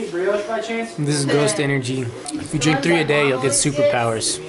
these brioche by chance? This is ghost energy. If you drink 3 a day, you'll get superpowers.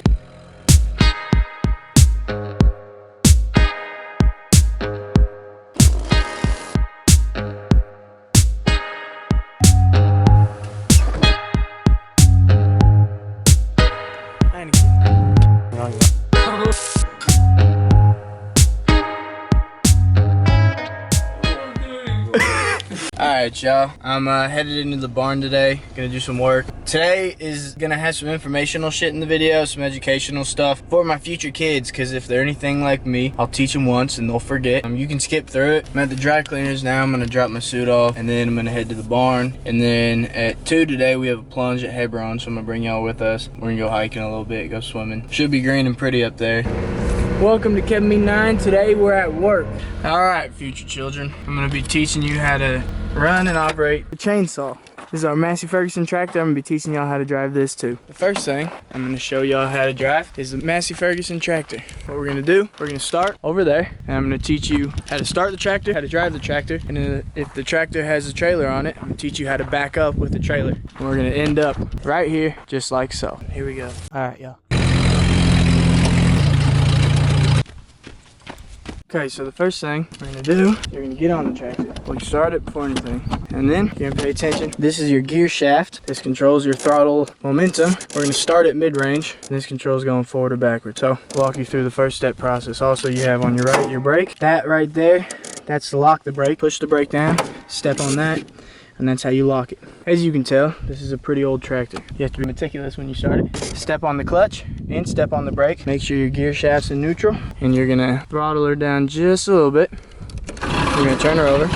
Alright, y'all. I'm headed into the barn today. Gonna do some work. Today is gonna have some informational shit in the video, some educational stuff for my future kids, because if they're anything like me, I'll teach them once and they'll forget. You can skip through it. I'm at the dry cleaners now. I'm gonna drop my suit off and then I'm gonna head to the barn. And then at 2 today, we have a plunge at Hebron, so I'm gonna bring y'all with us. We're gonna go hiking a little bit, go swimming. Should be green and pretty up there. Welcome to Cebamine 9. Today we're at work. Alright, future children. I'm gonna be teaching you how to run and operate the chainsaw. This is our Massey Ferguson tractor. I'm gonna be teaching y'all how to drive this too. The first thing I'm gonna show y'all how to drive is the Massey Ferguson tractor. What we're gonna do, we're gonna start over there, and I'm gonna teach you how to start the tractor, how to drive the tractor, and then if the tractor has a trailer on it, I'm gonna teach you how to back up with the trailer. And we're gonna end up right here, just like so. Here we go. Alright, y'all. Okay, so the first thing we're gonna do, you're gonna get on the tractor. We'll start it before anything. And then you're gonna pay attention. This is your gear shaft. This controls your throttle momentum. We're gonna start at mid-range. This controls going forward or backwards. So walk you through the first step process. Also, you have on your right your brake. That right there, that's to lock the brake. Push the brake down, step on that, and that's how you lock it. As you can tell, this is a pretty old tractor. You have to be meticulous when you start it. Step on the clutch and step on the brake. Make sure your gear shaft's in neutral, and you're gonna throttle her down just a little bit. You're gonna turn her over, and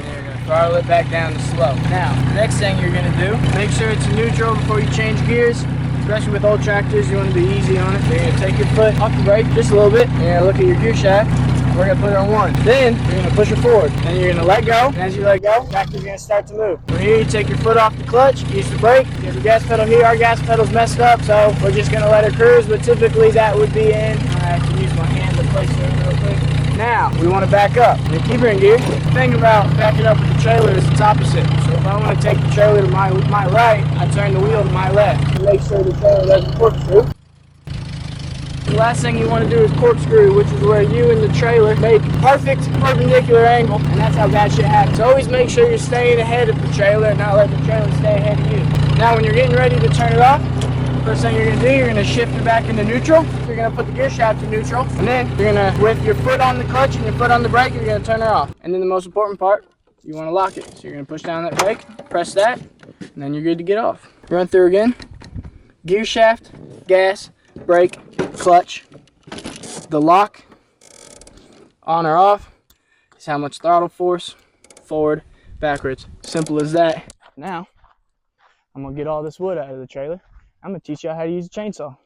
then you're gonna throttle it back down to slow. Now, the next thing you're gonna do, make sure it's in neutral before you change gears. Especially with old tractors, you wanna be easy on it. You're gonna take your foot off the brake just a little bit. You're gonna look at your gear shaft. We're gonna put her on 1. Then you're gonna push her forward. Then you're gonna let go. And as you let go, the tractor's gonna start to move. From here, you take your foot off the clutch, use the brake. You have the gas pedal here. Our gas pedal's messed up, so we're just gonna let her cruise. But typically that would be in. I have to use my hand to place her in real quick. Now we want to back up. You keep her in gear. The thing about backing up with the trailer is it's opposite. So if I want to take the trailer to my right, I turn the wheel to my left to make sure the trailer doesn't corkscrew. The last thing you want to do is corkscrew, which is where you and the trailer make perfect perpendicular angle, and that's how bad shit happens. Always make sure you're staying ahead of the trailer and not let the trailer stay ahead of you. Now when you're getting ready to turn it off, first thing you're going to do, you're going to shift it back into neutral. You're going to put the gear shaft in neutral, and then you're going to, with your foot on the clutch and your foot on the brake, you're going to turn her off. And then the most important part, you want to lock it. So you're going to push down that brake, press that, and then you're good to get off. Run through again. Gear shaft, gas, brake, clutch. The lock, on or off, is how much throttle force, forward, backwards. Simple as that. Now, I'm gonna get all this wood out of the trailer. I'm gonna teach y'all how to use a chainsaw.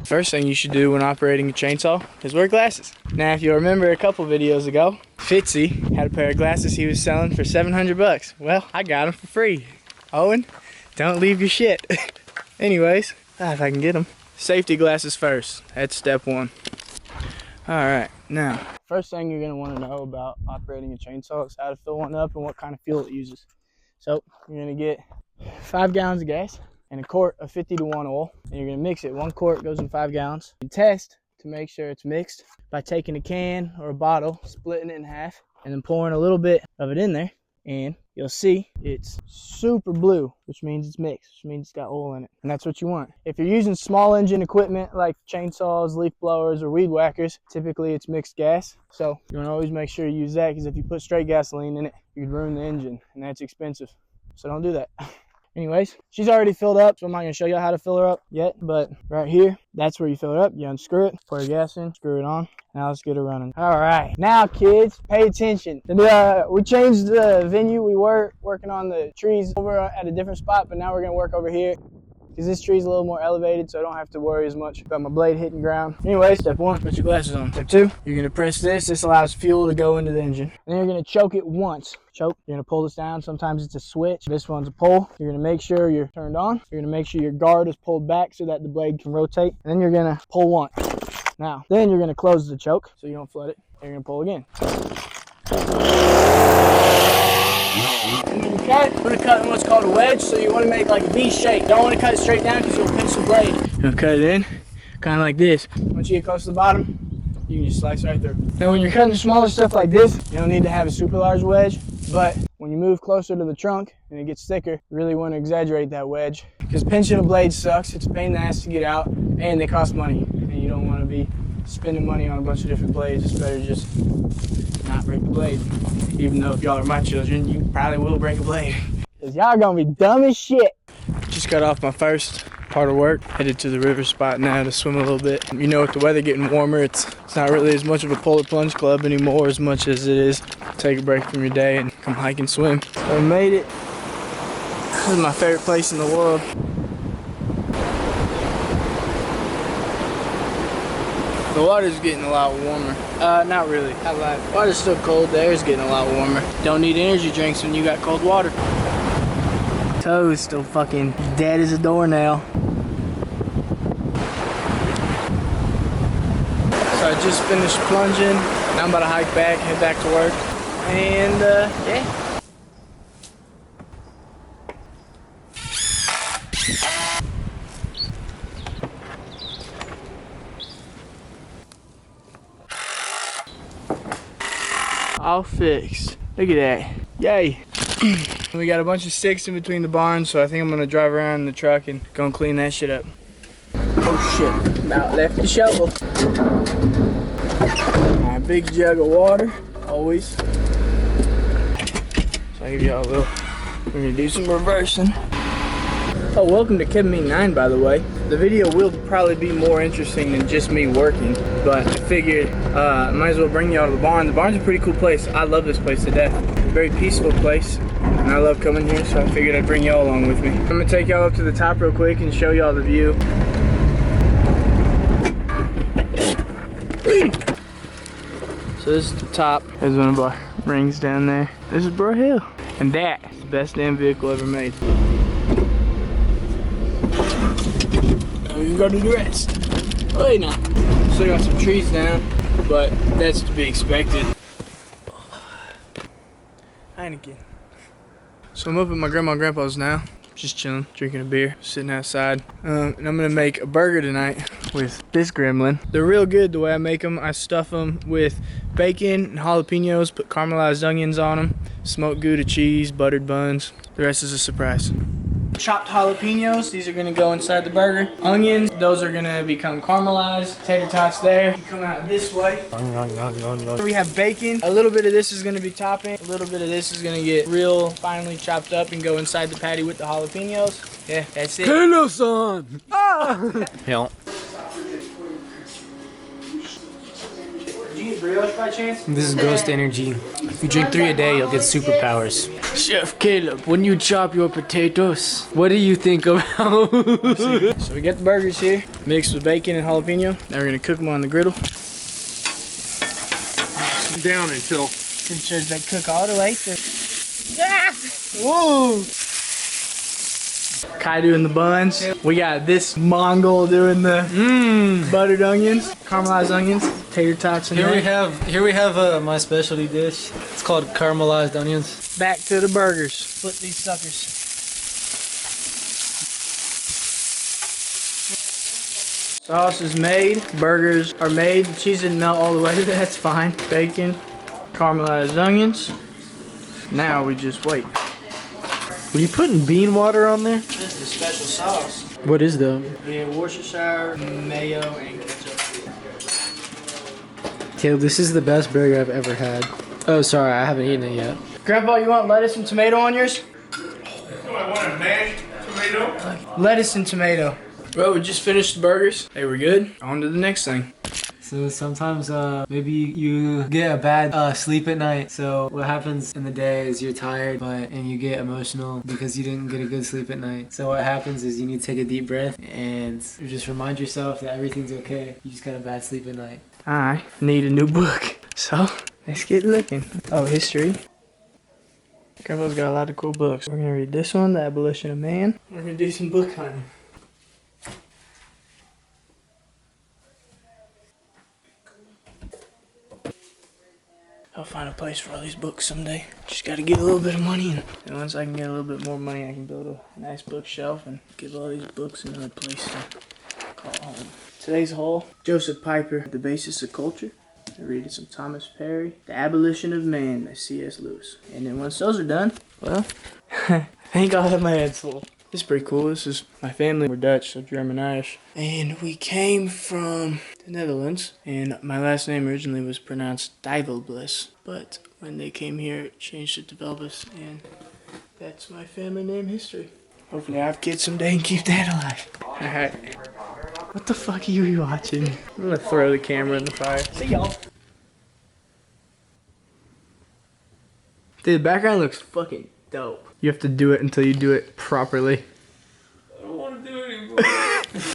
First thing you should do when operating a chainsaw is wear glasses. Now, if you remember a couple videos ago, Fitzy had a pair of glasses he was selling for 700 bucks. Well, I got them for free. Owen, don't leave your shit. Anyways, if I can get them. Safety glasses first. That's step 1. All right, now, first thing you're gonna wanna know about operating a chainsaw is how to fill one up and what kind of fuel it uses. So you're gonna get 5 gallons of gas and a quart of 50-to-1 oil, and you're gonna mix it. 1 quart goes in 5 gallons. You test to make sure it's mixed by taking a can or a bottle, splitting it in half, and then pouring a little bit of it in there, and you'll see it's super blue, which means it's mixed, which means it's got oil in it, and that's what you want. If you're using small engine equipment like chainsaws, leaf blowers, or weed whackers, typically it's mixed gas, so you want to always make sure you use that, because if you put straight gasoline in it, you'd ruin the engine, and that's expensive, so don't do that. Anyways, she's already filled up, so I'm not going to show you how to fill her up yet, but right here, that's where you fill her up. You unscrew it, pour your gas in, screw it on. Now let's get her running. All right, now kids, pay attention. We changed the venue. We were working on the trees over at a different spot, but now we're going to work over here. because this tree's a little more elevated, so I don't have to worry as much about my blade hitting ground. Anyway, step 1, put your glasses on. Step 2, you're gonna press this. This allows fuel to go into the engine. And then you're gonna choke it once. Choke, you're gonna pull this down. Sometimes it's a switch. This one's a pull. You're gonna make sure you're turned on. You're gonna make sure your guard is pulled back so that the blade can rotate. And then you're gonna pull once. Now, then you're gonna close the choke so you don't flood it. You're gonna pull again. Okay, we're gonna cut in what's called a wedge, so you wanna make like a V shape. Don't wanna cut it straight down because you'll pinch the blade. You'll cut it in, kind of like this. Once you get close to the bottom, you can just slice right through. Now when you're cutting the smaller stuff like this, you don't need to have a super large wedge, but when you move closer to the trunk and it gets thicker, you really wanna exaggerate that wedge. Because pinching a blade sucks, it's a pain in the ass to get out, and they cost money. And you don't wanna be spending money on a bunch of different blades. It's better just not break the blade. Even though if y'all are my children, you probably will break a blade. Cause y'all gonna be dumb as shit. Just got off my first part of work. Headed to the river spot now to swim a little bit. You know, with the weather getting warmer, it's not really as much of a polar plunge club anymore as much as it is take a break from your day and come hike and swim. So I made it. This is my favorite place in the world. The water's getting a lot warmer. Not really. Not lying. Water's still cold. The air's getting a lot warmer. Don't need energy drinks when you got cold water. Toe is still fucking dead as a doornail. So I just finished plunging. Now I'm about to hike back, head back to work. And yeah. All fixed. Look at that. Yay. We got a bunch of sticks in between the barns, so I think I'm gonna drive around in the truck and go and clean that shit up. Oh shit, about left the shovel. My big jug of water, always. So I'll give y'all a little, we're gonna do some reversing. Oh, welcome to Cebamine 9, by the way. The video will probably be more interesting than just me working, but I figured I might as well bring y'all to the barn. The barn's a pretty cool place. I love this place to death. Very peaceful place, and I love coming here, so I figured I'd bring y'all along with me. I'm gonna take y'all up to the top real quick and show y'all the view. So this is the top. There's one of our rings down there. This is Bro Hill, and that is the best damn vehicle ever made. We can go do the rest. Wait now. Still got some trees down, but that's to be expected. Heineken. So I'm up at my grandma and grandpa's now. Just chilling, drinking a beer, sitting outside. And I'm gonna make a burger tonight with this gremlin. They're real good the way I make them. I stuff them with bacon and jalapenos, put caramelized onions on them, smoked Gouda cheese, buttered buns. The rest is a surprise. Chopped jalapenos, these are gonna go inside the burger. Onions, those are gonna become caramelized. Tater tots there, you come out this way. We have bacon. A little bit of this is gonna be topping. A little bit of this is gonna get real finely chopped up and go inside the patty with the jalapenos. Yeah, that's it. Hello-san! Ah! Yeah. Did you get brioche by chance? This is ghost energy. If you drink 3 a day, you'll get superpowers. Chef Caleb, when you chop your potatoes, what do you think about? So we got the burgers here, mixed with bacon and jalapeno. Now we're gonna cook them on the griddle. Down until Should they cook all the way through? Yes! Whoa! Kai doing the buns. We got this Mongol doing the buttered onions, caramelized onions, tater tots in Here there. we have my specialty dish. It's called caramelized onions. Back to the burgers. Flip these suckers. Sauce is made. Burgers are made. The cheese didn't melt all the way. That's fine. Bacon, caramelized onions. Now we just wait. Were you putting bean water on there? This is a special sauce. What is that? We have Worcestershire, mayo, and ketchup. Caleb, this is the best burger I've ever had. Oh, sorry, I haven't eaten it yet. Grandpa, you want lettuce and tomato on yours? I want a mashed tomato. Lettuce and tomato. Well, we just finished the burgers. They were good. On to the next thing. So sometimes maybe you get a bad sleep at night. So what happens in the day is you're tired, and you get emotional because you didn't get a good sleep at night. So what happens is you need to take a deep breath and you just remind yourself that everything's okay. You just got a bad sleep at night. I need a new book. So let's get looking. Oh, history. Grandpa's got a lot of cool books. We're gonna read this one, The Abolition of Man. We're gonna do some book hunting. I'll find a place for all these books someday. Just gotta get a little bit of money in. And once I can get a little bit more money, I can build a nice bookshelf and give all these books another place to call home. Today's haul, Joseph Piper, The Basis of Culture. I read some Thomas Perry, The Abolition of Man by C.S. Lewis. And then once those are done, well, I think I'll have my hands full. This is pretty cool. This is my family. We're Dutch, so German-Irish. And we came from the Netherlands. And my last name originally was pronounced Dijvelbliss. But when they came here, it changed it to Velbus. And that's my family name history. Hopefully I have kids someday and keep that alive. Alright. What the fuck are you watching? I'm gonna throw the camera in the fire. See y'all. Dude, the background looks fucking dope. You have to do it until you do it properly. I don't want to do it anymore.